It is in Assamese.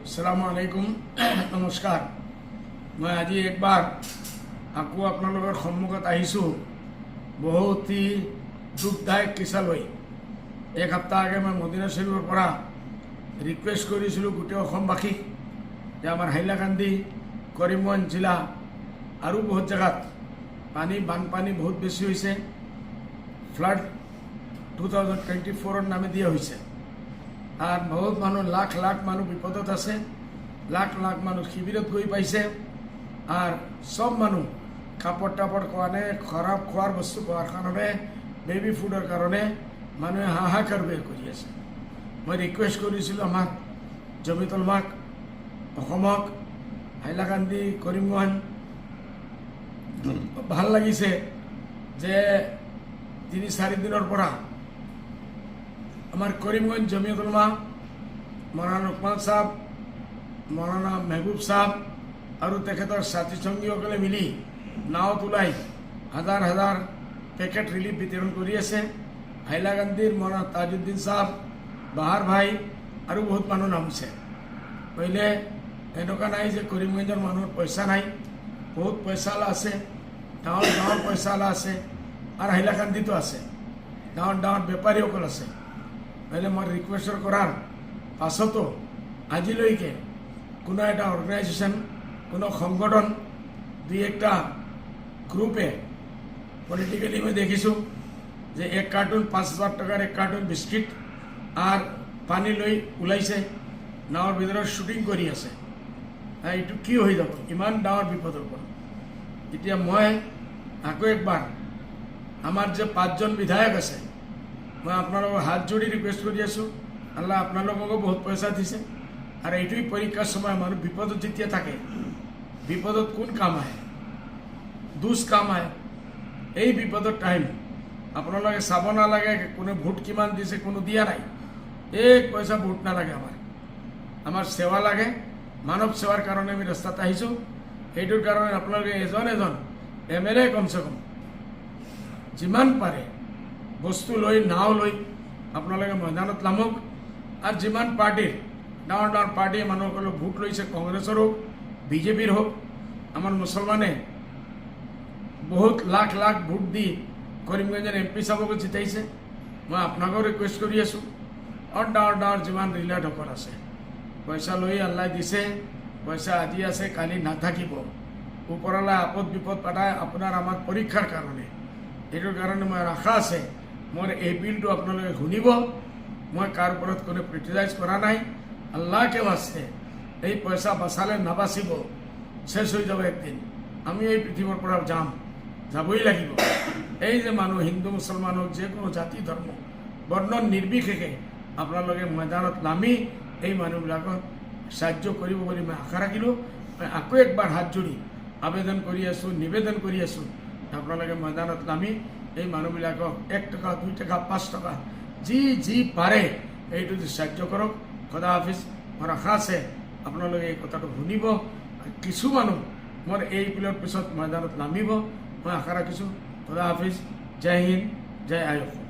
আসসালামু আলাইকুম, নমস্কাৰ। মই আজি একবাৰ আকৌ আপোনালোকৰ সন্মুখত আহিছোঁ বহুতই দুখদায়ক কিছা লৈ। এক সপ্তাহ আগে মই মদিনা শৰীফৰ পৰা ৰিকুৱেষ্ট কৰিছিলোঁ গোটেই অসমবাসীক যে আমাৰ হাইলাকান্দি, কৰিমগঞ্জ জিলা আৰু বহুত জেগাত বানপানী বহুত বেছি হৈছে। ফ্লাড 2024 নামে দিয়া হৈছে। আর বহুত মানুষ লাখ লাখ মানুষ বিপদত আছে, লাখ লাখ মানুষ শিবিরত গৈ পাইছে। আর সব মানুষ কাপড় টাপড় কাৰণে খাৰাপ খোৱাৰ বস্তু খোৱাৰ কাৰণে বেবি ফুডৰ কাৰণে মানুহে হাহাকাৰ বেৰ কৰি আছে। মই ৰিকুৱেষ্ট কৰিছিলোঁ আমাক জমিতুল মাক, অসমক, হাইলাকান্দি, কৰিমগঞ্জ। ভাল লাগিছে যে 3-4 দিনৰ পৰা আমাৰ কৰিমগঞ্জ জমিয়তুল উলামা মৌলানা উকমাল সাহেব, মৌলানা মেহবুব সাহেব আৰ তেখেতৰ সাথী সঙ্গীসকলে মিলি নাওত ওলাই হাজাৰ হাজাৰ পেকেট ৰিলিফ বিতৰণ কৰি আছে। হাইলাকান্দিৰ মৌলানা তাজউদ্দিন সাহেব, বাহাৰ ভাই আৰু বহুত মানুহ নামিছে। পहिले এনেকুৱা নাই যে কৰিমগঞ্জৰ মানুহৰ পইচা নাই, বহুত পইচালা আছে, ডাঙৰ ডাঙৰ পইচালা আছে, আৰু হাইলাকান্দিতো আছে, ডাঙৰ ডাঙৰ বেপাৰীসকল আছে। পহলে মই রিকোয়েস্ট করার পাছতো আজিলৈকে কোনো একটা অর্গানাইজেশন, কোনো সংগঠন, দুই একটা গ্রুপে পলিটিক্যালি মই দেখিছোঁ যে 1 কার্টুন 5,000 টাকার 1 কার্টুন বিস্কিট আর পানী লৈ ওলাইছে, নাৱৰ ভিতৰত শ্বুটিং কৰি আছে। এইটো কি হৈ যাব ইমান ডাঙৰ বিপদৰ পৰা? এতিয়া মই আকৌ একবাৰ আমাৰ যে 5জন বিধায়ক আছে, মই আপোনালোকক হাত জোড়ি ৰিকুয়েস্ট কৰি আছোঁ, আল্লাহ আপোনালোককো বহুত পইচা দিছে। আর এইটোই পরীক্ষার সময় মানুষ বিপদত যেতিয়া থাকে, বিপদত কোন কাম আহে? দুজ কাম আহে। এই বিপদৰ টাইম আপোনালোকে চাব নালাগে কোনে ভোট কিমান দিছে, কোনো দিয়া নাই, এক পইচা ভোট নালাগে। আমার সেৱা লাগে, মানৱ সেৱাৰ কাৰণে আমি ৰাস্তাত আহিছোঁ। সেইটোৰ কাৰণে আপোনালোকে এজন এজন MLA কমচে কম যিমান পাৰে বস্তু লৈ, নাও লৈ আপোনালোকে ময়দানত নামক। আৰ যিমান পাৰ্টিৰ ডাঙৰ ডাঙৰ পাৰ্টিয়ে মানুহসকলক ভোট লৈছে, কংগ্ৰেসেৰ হোক, বিজেপিৰ হোক, আমাৰ মুসলমানে বহুত লাখ লাখ ভোট দি কৰিমগঞ্জৰ MP সাহেবক জিতাইছে। মই আপোনাকো ৰিকুয়েস্ট কৰি আছোঁ, আৰু ডাঙৰ ডাঙৰ যিমান ৰিলেটসকল আছে, পইচা লৈ আল্লাহ দিছে, পইচা আজি আছে কালি নাথাকিব। ওপৰলৈ আপদ বিপদ পাঠায় আপোনাৰ আমাৰ পৰীক্ষাৰ কাৰণে। এইটোৰ কাৰণে মই আশা আছে মোৰ এই বিলটো আপোনালোকে শুনিব। মই কাৰ ওপৰত কোনো ক্ৰিটিসাইজ কৰা নাই। আল্লাহকে বাঁচে এই পইচা বাঁচালে নাবাচিব, শেষ হৈ যাব একদিন। আমি এই পৃথিৱীৰ পৰা যাবই লাগিব। এই যে মানুহ হিন্দু মুছলমান হোক, যে কোনো জাতি ধৰ্ম বৰ্ণ নিৰ্বিশেষে আপোনালোকে ময়দানত নামি এই মানুহবিলাকক সাহায্য কৰিব বুলি মই আশা ৰাখিলোঁ। মই আকৌ একবাৰ হাত জোড়ি আবেদন কৰি আছোঁ, নিবেদন কৰি আছোঁ, আপোনালোকে ময়দানত নামি এই মানুহবিলাকক 1 টাকা, 2 টাকা, 5 টাকা যি পাৰে এইটো সাহায্য কৰক। খোদা হাফিজ। মোৰ আশা আছে আপোনালোকে এই কথাটো শুনিব। কিছু মানুহ মোৰ এই বিলৰ পিছত ময়দানত নামিব, মই আশা ৰাখিছোঁ। খোদা হাফিজ। জয় হিন্দ, জয় আই অসম।